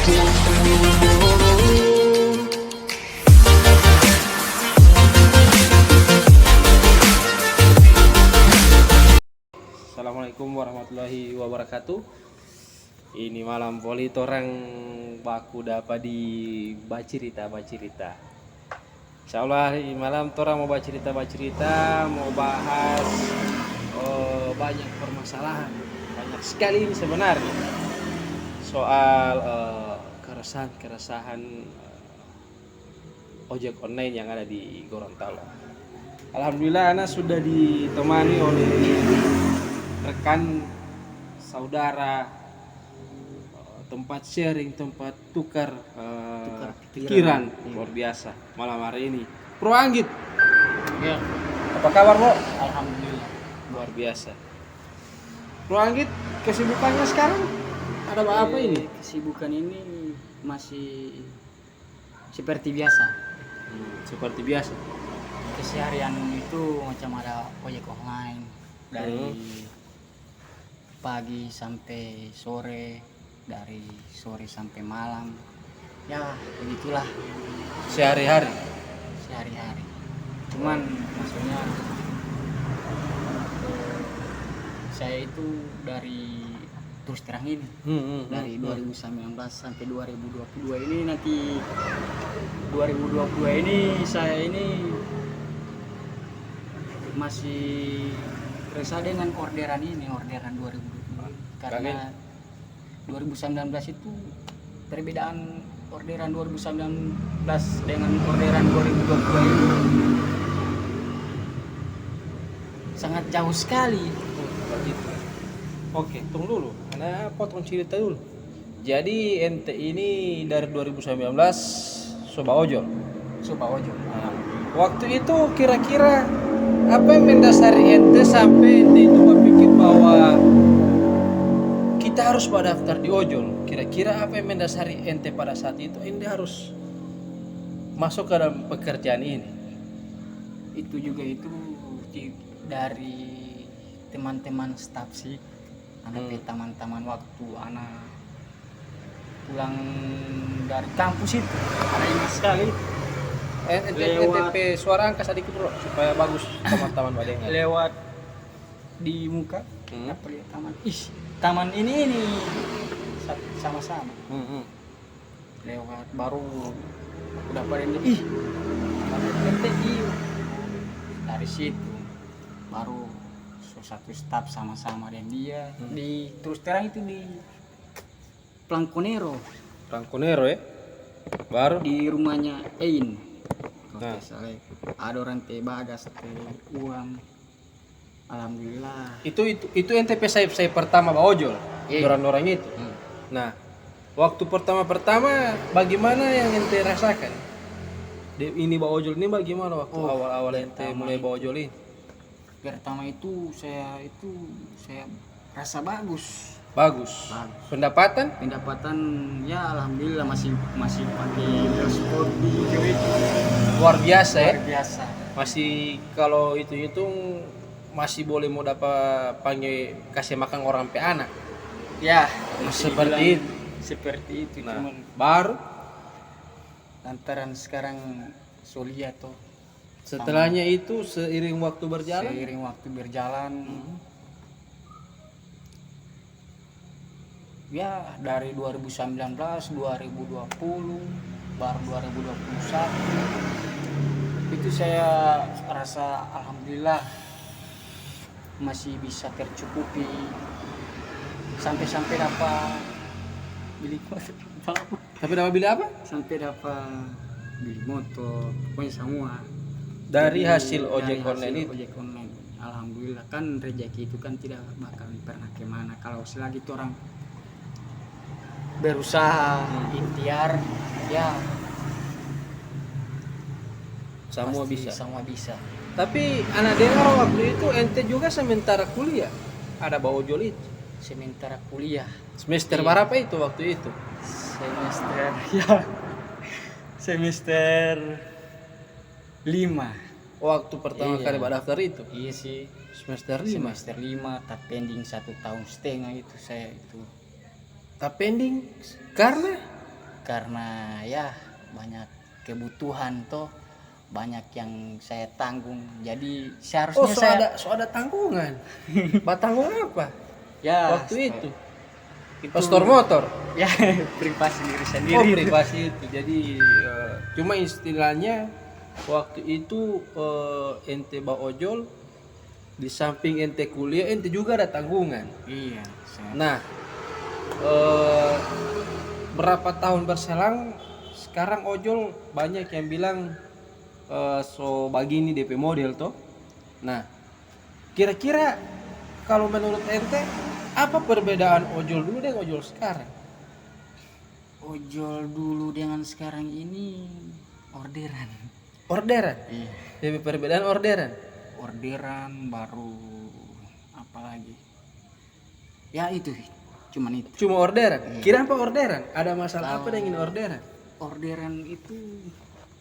Assalamualaikum warahmatullahi wabarakatuh. Ini malam poli torang baku dapat di bacirita. Insyaallah hari malam torang mau bacirita, mau bahas banyak permasalahan, banyak sekali ini sebenarnya soal keresahan ojek online yang ada di Gorontalo. Alhamdulillah Ana sudah ditemani oleh rekan, saudara, tempat sharing, tempat tukar pikiran luar biasa malam hari ini. Bro Anggit, Ya, apa kabar bro? alhamdulillah. Luar biasa. Bro Anggit, kesibukannya sekarang ada apa ini? Kesibukan ini masih seperti biasa. Seperti biasa. Keseharian itu macam ada ojek online dari pagi sampai sore, dari sore sampai malam. Ya, begitulah Sehari-hari. sehari-hari. Cuman maksudnya saya itu dari terus terang ini dari 2019 sampai 2022 ini, nanti 2022 ini saya ini masih resah dengan orderan 2022 karena 2019 itu perbedaan orderan 2019 dengan orderan 2022 ini sangat jauh sekali. Oke, tunggu dulu. Karena potong cerita dulu. Jadi ente ini dari 2019 soba ojol. Coba ojol. Nah, waktu itu kira-kira apa yang mendasari ente sampai ente itu berpikir bahwa kita harus pada daftar di ojol? Kira-kira apa yang mendasari ente pada saat itu ente harus masuk ke dalam pekerjaan ini? Itu juga itu dari teman-teman staf sih, anak teman-teman waktu anak pulang dari kampus itu ada ingat sekali NTP suara angka sedikit bro supaya bagus teman-teman badengan. lewat di muka apa lihat taman ini sama-sama lewat baru udah pada ini NTI. Dari situ baru satu staf sama-sama dan dia di terus terang itu di Planconero ya baru di rumahnya Ein. Nah. Ada orang teh bagas teh uang. Alhamdulillah. Itu NTP saya pertama Pak Ojol. Iya. Orang-orang itu. Nah, waktu pertama bagaimana yang ente rasakan? Ini Pak Ojol ini bagaimana waktu awal-awal ente mulai Pak Ojol ini? Pertama itu saya rasa bagus. Bagus. Pendapatan? Pendapatan ya alhamdulillah masih pakai Spotify itu. Luar biasa ya. Luar biasa. Masih kalau itu masih boleh mau dapat panggil kasih makan orang pe anak. Ya, Seperti itu. Nah, cuman baru lantaran sekarang Solia tuh. setelahnya itu seiring waktu berjalan. Ya dari 2019, 2020, baru 2021 itu saya rasa alhamdulillah masih bisa tercukupi sampai dapat beli motor. Tapi dapat beli apa? Sampai dapat beli motor, pokoknya semua Dari hasil Dari ojek hasil online itu. ojek online. Alhamdulillah kan rezeki itu kan tidak bakal pernah kemana kalau selagi orang berusaha ikhtiar ya Semua pasti bisa. semua bisa. Tapi anak dengar waktu itu ente juga sementara kuliah ada Pak Ojol itu. Sementara kuliah Semester Iya. berapa itu waktu itu? semester ya semester 5. Waktu pertama Iya. kali Pak daftar itu. Iya sih, Semester 5. semester 5 tak pending 1,5 tahun itu saya itu. Tak pending karena karena ya banyak kebutuhan toh, banyak yang saya tanggung, jadi seharusnya ada tanggungan. Tanggung apa ya waktu itu? Pastor motor. Ya privasi diri sendiri. Oh, privasi itu. Jadi cuma istilahnya waktu itu ente ojol, di samping ente kuliah, ente juga ada tanggungan. Iya. Nah, berapa tahun berselang, sekarang ojol banyak yang bilang so begini DP model toh. Nah, kira-kira kalau menurut ente apa perbedaan ojol dulu dengan ojol sekarang? Ojol dulu dengan sekarang ini orderan. Orderan? Iya. DP perbedaan orderan? Orderan baru apa lagi? Ya itu, cuman itu. Cuma orderan? Iya. Kira apa orderan? Ada masalah apa dengan orderan? Orderan itu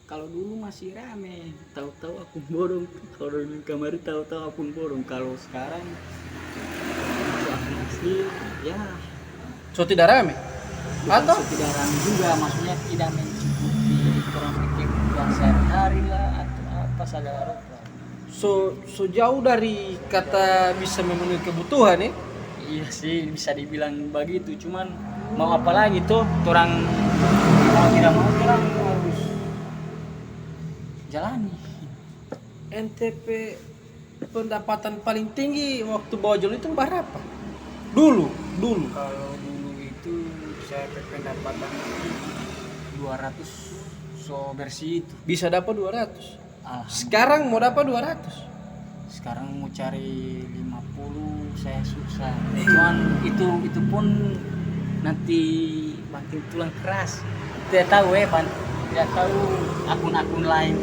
kalau dulu masih rame, tahu-tahu akun bodong. Kalau di kamar tahu-tahu akun bodong. Kalau sekarang akun asli ya So tidak rame? Atau tidak rame juga, maksudnya tidak mencukupi kurang lebih kebutuhan sehari-hari lah atau apa segala rupa. so jauh dari kata bisa memenuhi kebutuhan ya? Iya sih bisa dibilang begitu, cuman mau apa lagi tuh, orang mau tidak mau orang harus jalani. NTP pendapatan paling tinggi waktu bojol itu berapa? Dulu. Kalau dulu itu saya pendapatan 200 so bersih itu. Bisa dapat 200. Alhamdulillah. Sekarang mau dapat 200. Sekarang mau cari 50 saya susah. Cuman itu pun nanti makin tulang keras. Tidak tahu tidak tahu akun-akun lain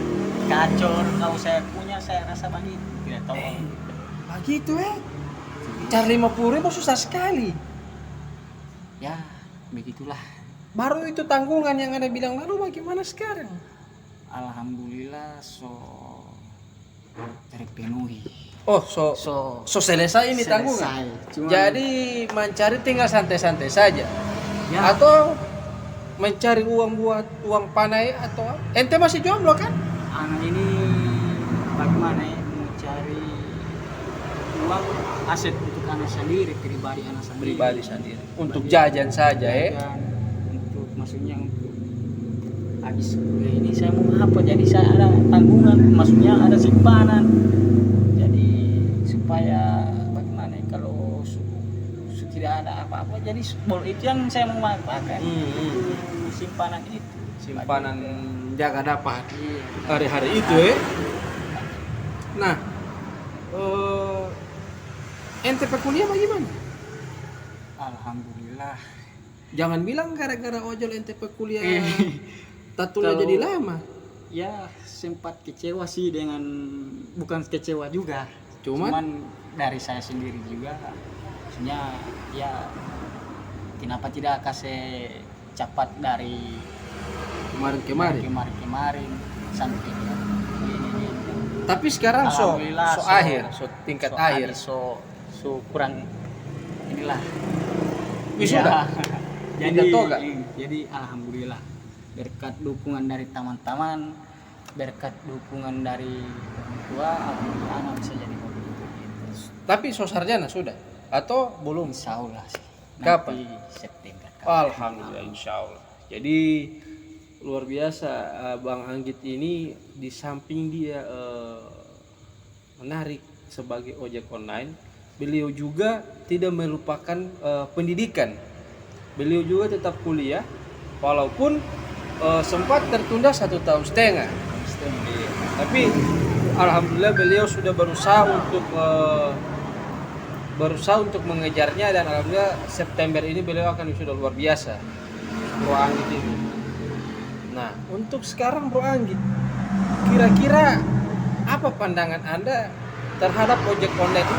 gacor. Kalau saya punya saya rasa begitu. Tidak tahu. Begitu cari 50.000 susah sekali. Ya begitulah. Baru itu tanggungan yang Anda bilang, lalu bagaimana sekarang? Alhamdulillah terpenuhi. Oh, so selesai ini tanggungan. Cuman, jadi mencari tinggal santai-santai saja. ya, Atau mencari uang buat uang panai atau apa? Ente masih jomblo kan? anak ini bagaimana ya, mencari uang aset untuk anak sendiri, pribadi anak sendiri. Untuk jajan saja Dan untuk maksudnya untuk habis kuliah ini saya mau apa, jadi saya ada tanggungan, maksudnya ada simpanan, jadi supaya bagaimana ya, kalau tidak ada apa-apa, jadi itu yang saya mau pakai. Itu simpanan jaga dapat Iya. hari-hari itu Nah, ente kuliah bagaimana? Alhamdulillah. Jangan bilang gara-gara ojol ente kuliah tatunya Kalau- jadi lama. Ya sempat kecewa sih dengan, bukan kecewa juga, Cuman dari saya sendiri juga, maksudnya ya kenapa tidak kasih cepat dari kemarin sampai ini. Tapi sekarang Alhamdulillah, tingkat akhir. So kurang inilah. Wisuda? Ya. Tingkat toga? Jadi alhamdulillah berkat dukungan dari teman-teman, berkat dukungan dari orang tua, alhamdulillah anak bisa jadi begitu. Tapi sarjana sudah atau belum? Insya Allah sih. Kapan? Nanti September. Alhamdulillah, insya Allah. Jadi luar biasa, Bang Anggit ini di samping dia menarik sebagai ojek online, beliau juga tidak melupakan pendidikan. Beliau juga tetap kuliah, walaupun sempat tertunda 1,5 tahun. Tapi alhamdulillah beliau sudah berusaha untuk mengejarnya, dan alhamdulillah September ini beliau akan sudah luar biasa, Bro Anggit ini. Nah, untuk sekarang Bro Anggit, kira-kira apa pandangan Anda terhadap ojek online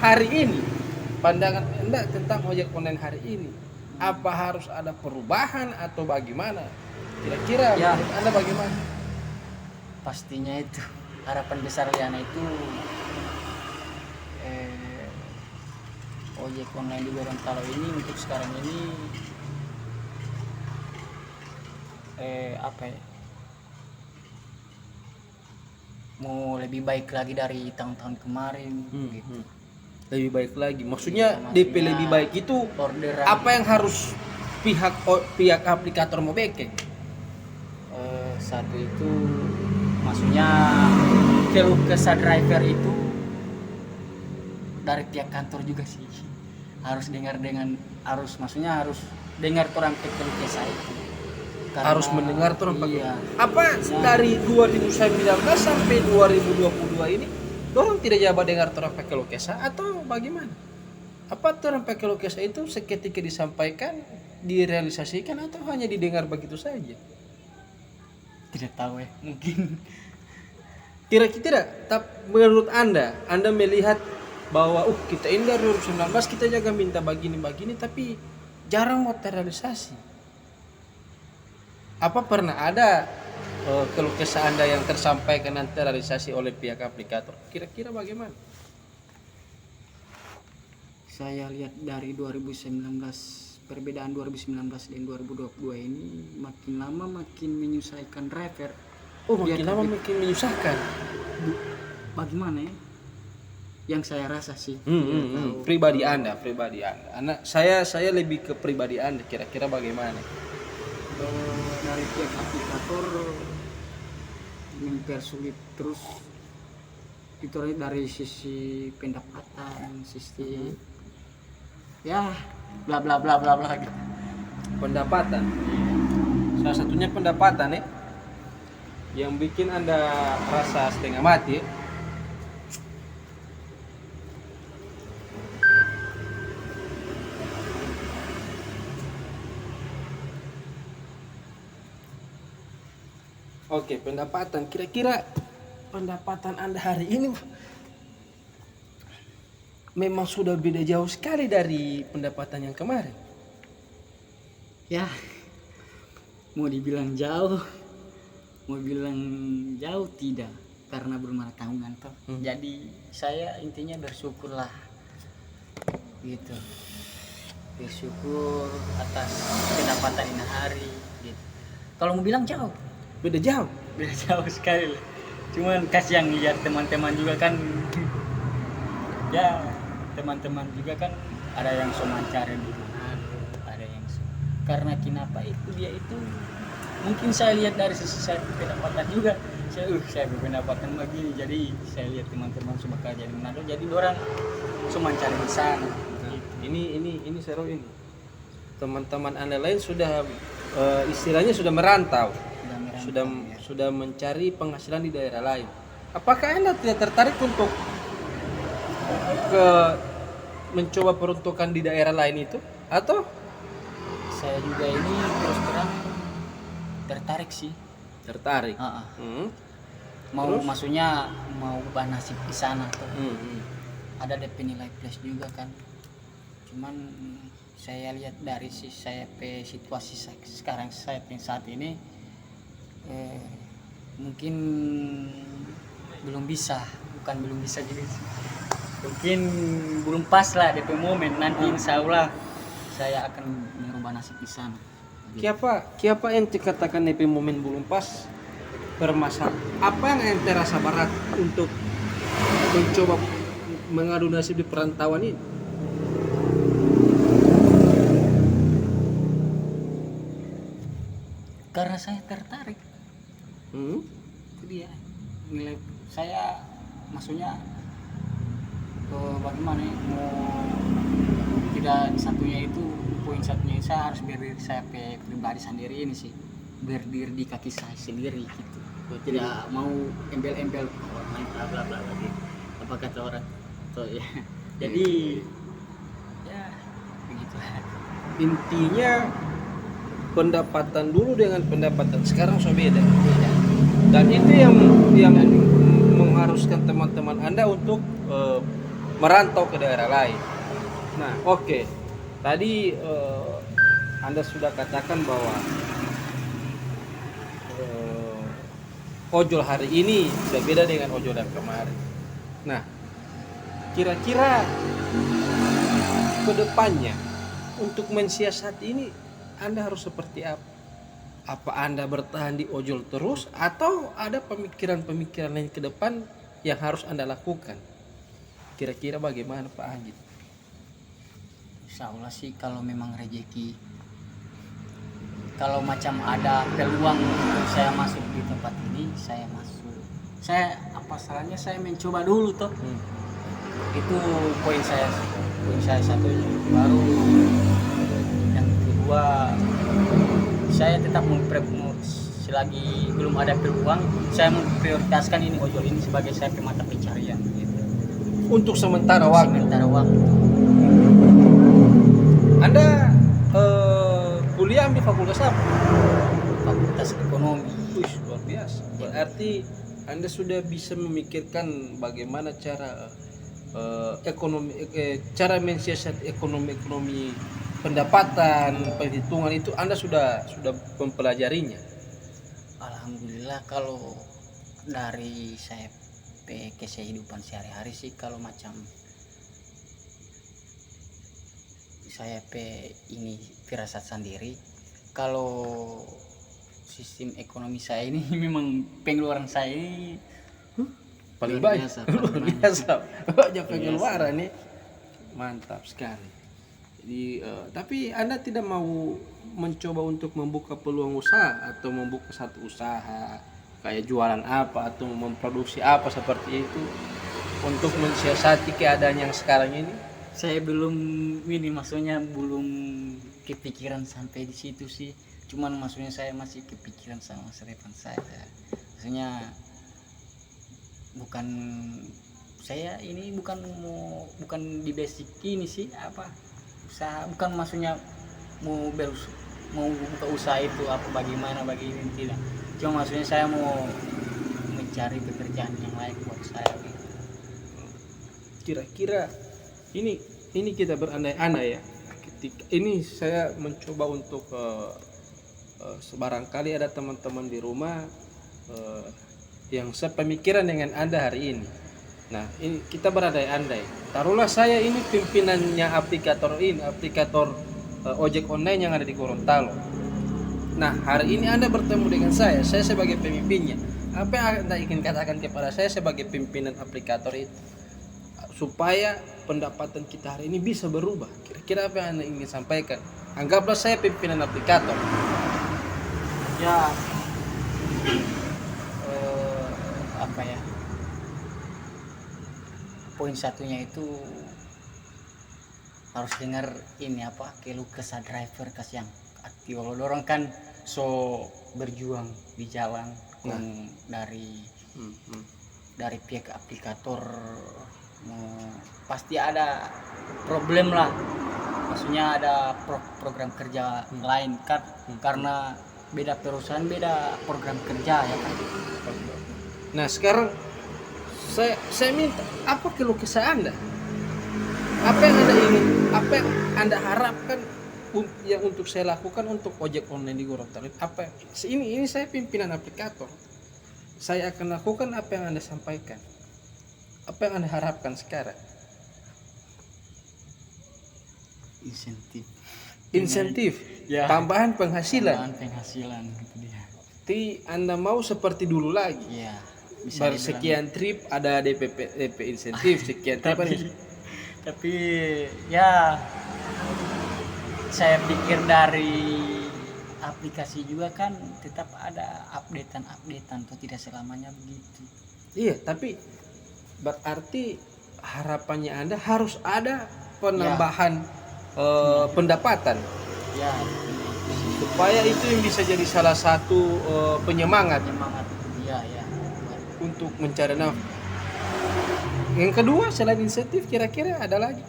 hari ini? Pandangan Anda tentang ojek online hari ini, apa harus ada perubahan atau bagaimana? Kira-kira Ya. menurut Anda bagaimana? Pastinya itu harapan besar Liana itu ojek online di Gorontalo ini untuk sekarang ini apa ya, mau lebih baik lagi dari tahun-tahun kemarin gitu. Lebih baik lagi. Maksudnya Iya, DP maksudnya lebih baik itu orderan apa yang harus pihak aplikator mau bikin? satu itu maksudnya keluh kesah driver itu dari pihak kantor juga sih, harus maksudnya harus dengar orang keluh kesah itu. Harus mendengar tuh orang iya, apa dari 2019 sampai 2022 ini orang tidak jabat dengar orang pakai lokesa atau bagaimana? Apa orang pakai lokesa itu seketika disampaikan, direalisasikan atau hanya didengar begitu saja? tidak tahu ya, mungkin Kira-kira menurut Anda melihat bahwa kita ini dari 2019 kita jaga minta begini tapi jarang mau terrealisasi. Apa pernah ada keluh kesah Anda yang tersampaikan dan terrealisasi oleh pihak aplikator? Kira-kira bagaimana? saya lihat dari 2019, perbedaan 2019 dan 2022 ini makin lama makin menyusahkan driver. Oh, makin lama makin menyusahkan. Bagaimana ya? Yang saya rasa sih. Pribadi Anda. Saya lebih ke pribadi Anda. Kira-kira bagaimana? Dari pihak aplikator mempersulit terus itu dari sisi pendapatan, sisi ya bla bla bla bla bla gitu. Pendapatan. Salah satunya pendapatan ya. Yang bikin Anda rasa setengah mati. Oke, pendapatan. Kira-kira pendapatan Anda hari ini memang sudah beda jauh sekali dari pendapatan yang kemarin. Ya, mau dibilang jauh tidak, karena belum ada tanggungan toh. Jadi saya intinya bersyukurlah gitu, bersyukur atas pendapatan ini hari gitu. Kalau mau bilang jauh, Beda jauh. beda jauh sekali lah. Cuman kasihan lihat teman-teman juga kan ya, teman-teman juga kan ada yang mencari di Manado, ada yang karena kenapa itu dia itu mungkin saya lihat dari sisi saya pendapatan juga, saya berpendapatan begini, jadi saya lihat teman-teman semua kerja di Manado, jadi orang cuma cari di sana. Ini seru ini. Teman-teman Anda lain sudah istilahnya sudah merantau. Sudah mencari penghasilan di daerah lain. Apakah Anda tidak tertarik untuk mencoba peruntukan di daerah lain itu? Atau Saya juga ini terus terang tertarik sih. tertarik? Mau Terus? maksudnya mau ubah nasib di sana tuh. Ada DP nilai plus juga kan. Cuman saya lihat dari situasi sekarang saat ini mungkin bukan belum bisa juga sih. Mungkin belum pas lah DP momen, nanti insya Allah saya akan merubah nasib di sana. Kiapa ente katakan DP momen belum pas bermasalah? Apa yang ente rasa berat untuk mencoba mengadu nasib di perantauan ini? Karena saya tertarik. Itu dia nilai saya, maksudnya bagaimana ya, mau tidak satunya itu, poin satunya saya harus berdiri, saya pribadi sendiri ini sih, berdiri di kaki saya sendiri gitu. Tidak mau embel-embel orang lain bla bla bla gitu. Apa kata orang tuh ya. Jadi ya begitu. Intinya pendapatan dulu dengan pendapatan sekarang so beda. Dan itu yang mengharuskan teman-teman Anda untuk merantau ke daerah lain. Nah, oke. Tadi Anda sudah katakan bahwa ojol hari ini sudah beda dengan ojol yang kemarin. Nah, kira-kira ke depannya untuk mensiasati ini Anda harus seperti apa? Apa Anda bertahan di ojol terus atau ada pemikiran-pemikiran lain ke depan yang harus Anda lakukan? Kira-kira bagaimana Pak Anggit? Insya Allah sih kalau memang rezeki, kalau macam ada peluang untuk saya masuk di tempat ini, saya masuk. Saya apa salahnya saya mencoba dulu toh. Itu poin saya satunya. Baru yang kedua, saya tetap selagi belum ada peluang, saya memprioritaskan ini ojol ini sebagai saya mata pencarian gitu. Untuk sementara waktu. Anda kuliah ambil fakultas apa? Fakultas ekonomi. Wih, luar biasa. Berarti Anda sudah bisa memikirkan bagaimana cara cara mensiasat ekonomi pendapatan, perhitungan itu Anda sudah mempelajarinya. Alhamdulillah kalau dari saya kehidupan sehari-hari sih, kalau macam saya ini firasat sendiri, kalau sistem ekonomi saya ini memang pengeluaran saya ini Paling luar banyak. biasa, Luar biasa. Banyak pengeluaran nih. Mantap sekali. Jadi tapi Anda tidak mau mencoba untuk membuka peluang usaha atau membuka satu usaha kayak jualan apa atau memproduksi apa seperti itu untuk mensiasati keadaan yang sekarang ini? Saya belum ini, maksudnya belum kepikiran sampai di situ sih. Cuman maksudnya saya masih kepikiran sama masa depan saya. Maksudnya bukan saya ini bukan di basic ini sih apa usaha, bukan maksudnya mau buka usaha itu apa bagaimana bagi ini, tidak. Cuma maksudnya saya mau mencari pekerjaan yang lain buat saya gitu. Kira-kira ini kita berandai-andai ya. Ketika ini saya mencoba untuk sebarangkali ada teman-teman di rumah yang sepemikiran dengan Anda hari ini. Nah, ini kita berandai-andai. Taruhlah saya ini pimpinannya aplikator ojek online yang ada di Gorontalo. Nah, hari ini Anda bertemu dengan saya sebagai pemimpinnya. Apa yang Anda ingin katakan kepada saya sebagai pimpinan aplikator itu? Supaya pendapatan kita hari ini bisa berubah. Kira-kira apa yang Anda ingin sampaikan? Anggaplah saya pimpinan aplikator. Ya apa ya, poin satunya itu harus dengar ini apa keluh kesah driver yang aktif. Kalau orang kan so berjuang di jalan dari pihak aplikator pasti ada problem lah, maksudnya ada program kerja lain kan, karena beda perusahaan beda program kerja ya kan. Nah, sekarang saya minta apa keluh kesah Anda? Apa yang Anda ingin? Apa yang Anda harapkan yang untuk saya lakukan untuk ojek online di Gorontalo? Apa ini saya pimpinan aplikator. Saya akan lakukan apa yang Anda sampaikan. Apa yang Anda harapkan sekarang? Insentif. Ya. Tambahan penghasilan. Gitu dia. Jadi Anda mau seperti dulu lagi. Ya. Bersekian trip ada DP insentif, sekian trip tapi ya saya pikir dari aplikasi juga kan tetap ada updatean tuh, tidak selamanya begitu. Iya, tapi berarti harapannya Anda harus ada penambahan pendapatan. Ya, supaya itu yang bisa jadi salah satu penyemangat. Ya. Untuk mencari nafkah. Yang kedua selain insentif kira-kira ada lagi?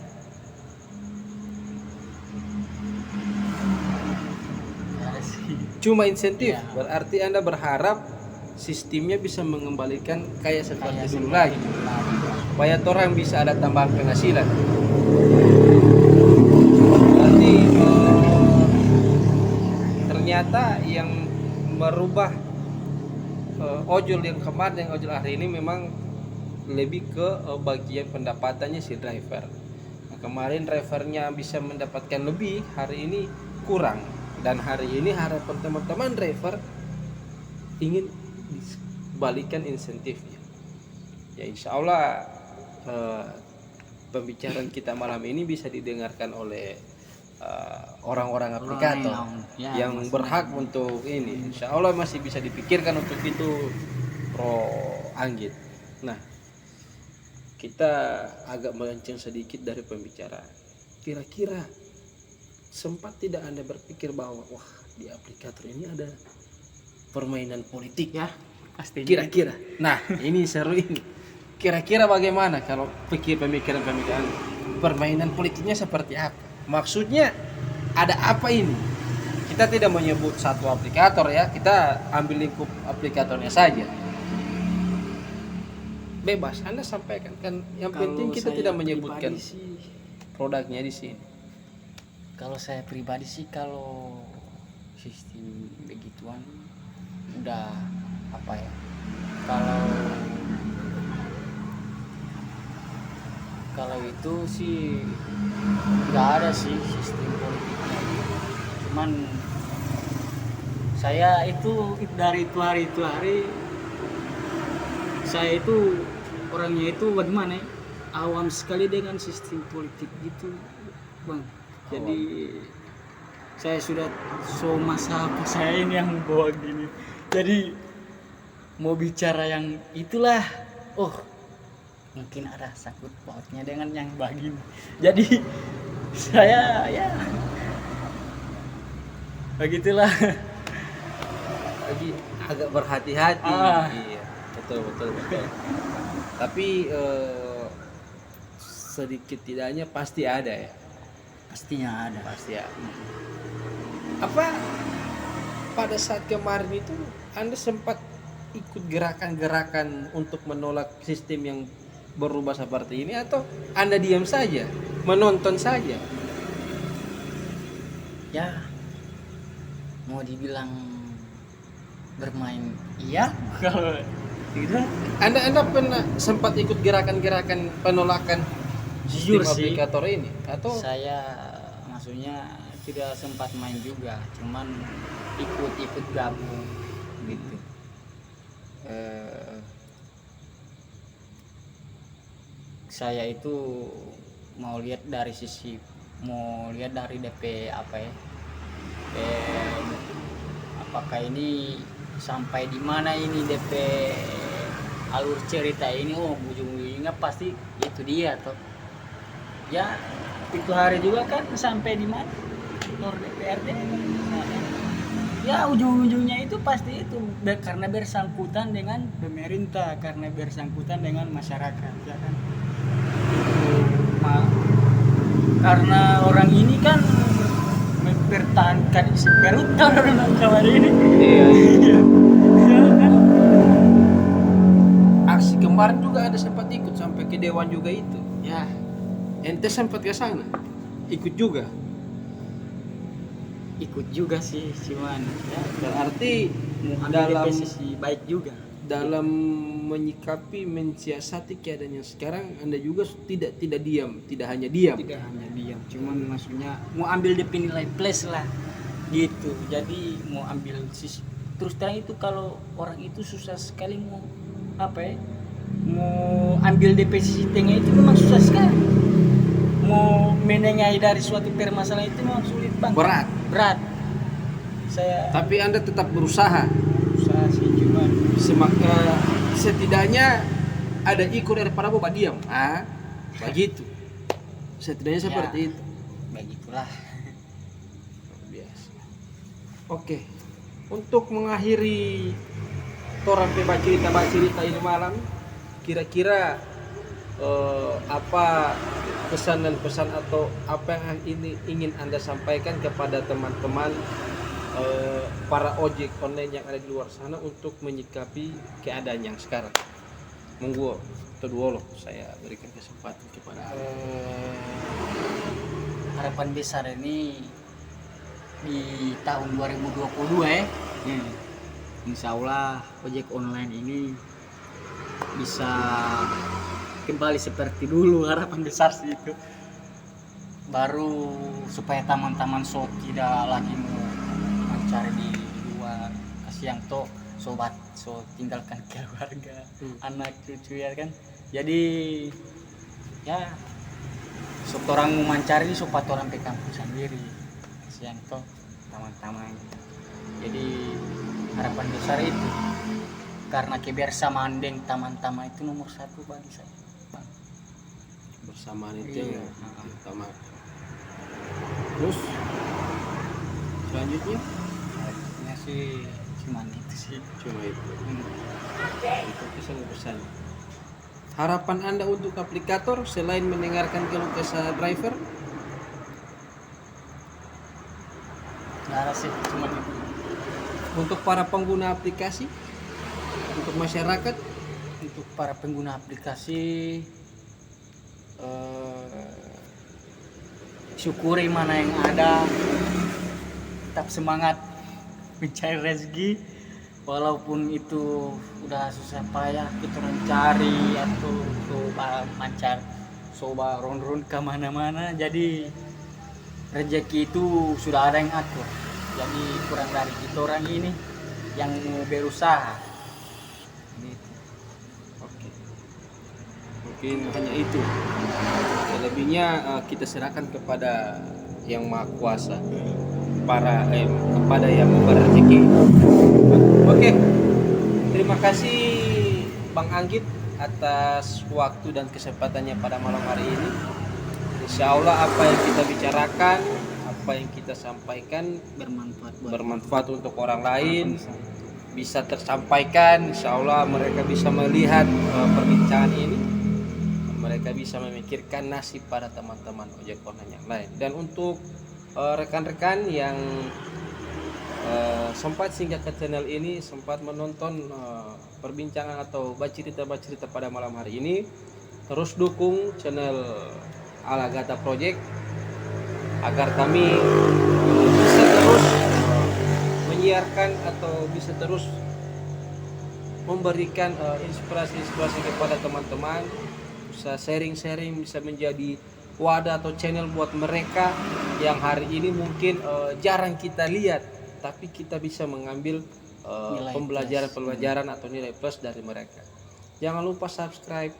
Cuma insentif. Ya. Berarti Anda berharap sistemnya bisa mengembalikan kayak seperti dulu lagi. Supaya orang bisa ada tambahan penghasilan. Berarti ternyata yang merubah ojol yang kemarin yang ojol hari ini memang lebih ke bagian pendapatannya si driver. Nah, kemarin drivernya bisa mendapatkan lebih, hari ini kurang Dan hari ini harapan teman-teman driver ingin dibalikan insentifnya. Ya insya Allah pembicaraan kita malam ini bisa didengarkan oleh orang-orang aplikator yang berhak untuk ini. Insya Allah masih bisa dipikirkan untuk itu pro Anggit. Nah, kita agak melenceng sedikit dari pembicaraan. Kira-kira sempat tidak Anda berpikir bahwa wah di aplikator ini ada permainan politik ya? Pasti. Kira-kira. Nah, ini seru ini. Kira-kira bagaimana kalau pemikiran permainan politiknya seperti apa? Maksudnya ada apa ini? Kita tidak menyebut satu aplikator ya, kita ambil lingkup aplikatornya saja. Bebas, Anda sampaikan kan. Yang penting kita tidak menyebutkan produknya di sini. Kalau saya pribadi sih, kalau sistem begituan udah apa ya? Kalau itu sih nggak ada sih sistem politiknya. Cuman saya itu dari itu hari saya itu orangnya itu bagaimana ya? Awam sekali dengan sistem politik gitu, Bang. Jadi saya sudah masa apa saya ini yang bawa gini. Jadi mau bicara yang itulah, mungkin ada sangkut pautnya dengan yang begini. Jadi saya ya begitulah. Lagi agak berhati-hati. Iya, betul. Tapi sedikit tidaknya pasti ada ya. Pastinya ada. Pasti ada. Apa pada saat kemarin itu Anda sempat ikut gerakan-gerakan untuk menolak sistem yang berubah seperti ini, atau Anda diam saja, menonton saja? Ya, mau dibilang bermain iya, kalau tidak. Anda pernah sempat ikut gerakan-gerakan penolakan Jujur sistem sih, aplikator ini, atau saya maksudnya tidak sempat main juga, cuman ikut gabung gitu. Saya itu mau lihat dari DP apa ya, apakah ini sampai di mana ini DP alur cerita ini. Ujung-ujungnya pasti itu dia toh ya. Itu hari juga kan sampai di mana Lor DPRD ya, ujung-ujungnya itu pasti itu karena bersangkutan dengan pemerintah, karena bersangkutan dengan masyarakat ya kan. Karena orang ini kan mempertahankan isi perutan kawan ini. Iya. Ya kan? Aksi kemarin juga ada sempat ikut sampai ke dewan juga itu. Ya, Ente sempat ke sana, ikut juga. ikut juga sih, cuman ya Berarti mau dalam sisi baik juga. dalam menyikapi mensiasati keadaan yang sekarang, Anda juga tidak diam, tidak hanya diam. Tidak hanya diam, cuman maksudnya mau ambil DP nilai plus lah gitu. Jadi mau ambil sisi, terus terang itu kalau orang itu susah sekali mau apa ya, mau ambil DP sisi tengah itu memang susah sekali. Mau menengahi dari suatu permasalahan itu memang sulit banget. Berat. Saya Tapi Anda tetap berusaha. sih, cuman Setidaknya ada ikut daripada bapak diam. Begitu. Setidaknya seperti Ya. itu. begitulah. Biasa. Oke. Untuk mengakhiri torang cerita ini malam, kira-kira apa pesan dan pesan atau apa yang ini ingin Anda sampaikan kepada teman-teman para ojek online yang ada di luar sana untuk menyikapi keadaan yang sekarang? Monggo, kedua loh, saya berikan kesempatan kepada Anda. Harapan besar ini di tahun 2022 ya. Insya Allah ojek online ini bisa kembali seperti dulu. Harapan besar sih itu. Baru supaya teman-teman so tidak lagi mau mencari di luar, kasihan toh sobat, so tinggalkan keluarga, anak cucu ya kan. Jadi ya sok orang mencari sobat orang ke kampung sendiri, kasihan toh teman-teman. Jadi harapan besar itu karena kebersamaan dengan teman-teman itu nomor satu bagi saya, Bang. Bersamaan itu Iya. yang utama. Terus selanjutnya Selanjutnya sih cuman itu sih. cuma itu. Hmm. Itu pesan-pesan. Harapan Anda untuk aplikator selain mendengarkan keluh kesah driver? Nggak ada sih, cuman itu. Untuk para pengguna aplikasi, untuk masyarakat, Untuk para pengguna aplikasi, syukuri mana yang ada, tetap semangat mencari rezeki walaupun itu udah susah payah kita mencari atau coba mancar coba ron-ron kemana-mana. Jadi rezeki itu sudah ada yang atur, jadi kurang dari kita orang ini yang mau berusaha gitu. oke. Mungkin hanya itu. Selebihnya kita serahkan kepada Yang Maha Kuasa, kepada Yang memberi rezeki. Oke. Terima kasih Bang Anggit atas waktu dan kesempatannya pada malam hari ini. Insya Allah apa yang kita bicarakan, apa yang kita sampaikan bermanfaat untuk orang lain, bisa tersampaikan. Insya Allah mereka bisa melihat perbincangan ini, mereka bisa memikirkan nasib pada teman-teman ojek online yang lain. Dan untuk rekan-rekan yang sempat singgah ke channel ini, sempat menonton perbincangan atau baca-cerita pada malam hari ini, terus dukung channel Alagata Project agar kami bisa terus menyiarkan atau bisa terus memberikan inspirasi-inspirasi kepada teman-teman, bisa sharing-sharing, bisa menjadi wadah atau channel buat mereka yang hari ini mungkin jarang kita lihat, tapi kita bisa mengambil Nilai pembelajaran atau nilai plus dari mereka. Jangan lupa subscribe,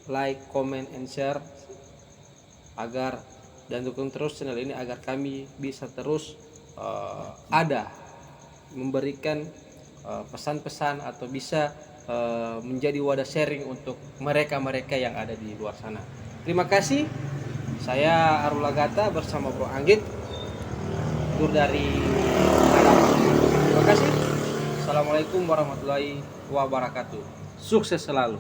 like, comment, and share agar dan dukung terus channel ini agar kami bisa terus ada memberikan pesan-pesan atau bisa menjadi wadah sharing untuk mereka-mereka yang ada di luar sana. Terima kasih. Saya Arul Agata bersama Bro Anggit tur dari Padang. Terima kasih. Assalamualaikum warahmatullahi wabarakatuh. Sukses selalu.